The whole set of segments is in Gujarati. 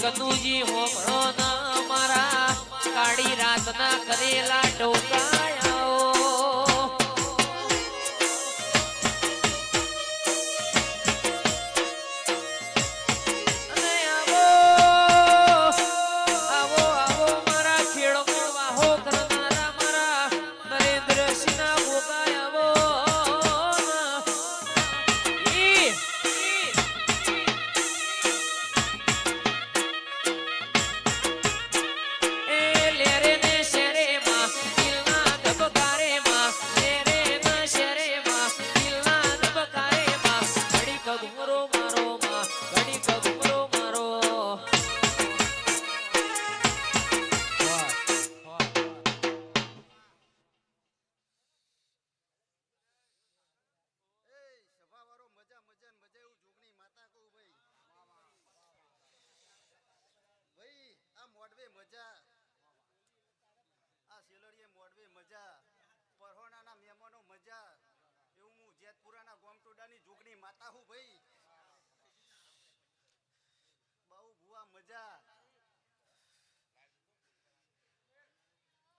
કનુજી હોમળો ના મારા કાળી રાતના કરેલા ટોકાયાઓ જોગણી માતા હું ભાઈ બહુ ભુવા મજા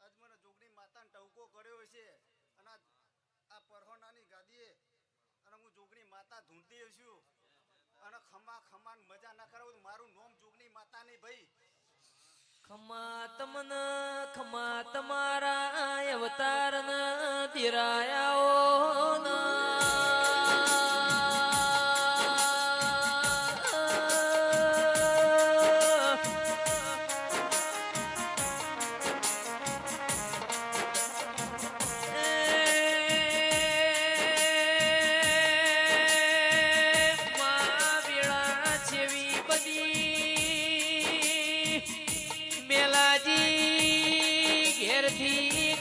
આજ મને જોગણી માતાને ટવકો કર્યો છે અને આ પરહોનાની ગાદીએ અને હું જોગણી માતા ધૂંઢતી છું અને ખમા ખમાન મજા ના કરાવું મારું નામ જોગણી માતા નહીં ભાઈ ખમા તમારા અવતાર ન દિરાયાઓ ના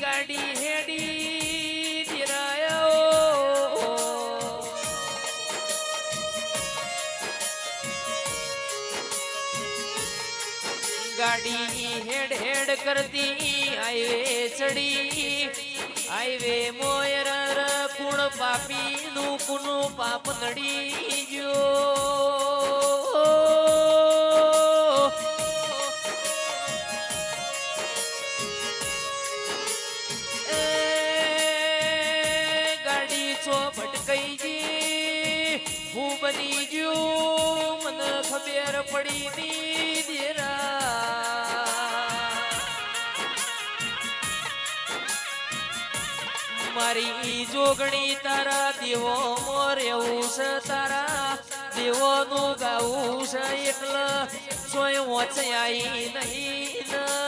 ગાડી હેડી દિરાયો ગાડી હેડ હેડ કરતી હાઈવે ચડી હાઈવે મોયર કુણ પાપી નું કુનું પાપ નડી ગયો હું બની ગયું મને ખબર પડી ની દેરા મારી જોગણી તારા દેવો મોરેવું છે તારા દેવોનું ગાવું છે એટલે સોય વચાઈ નહીં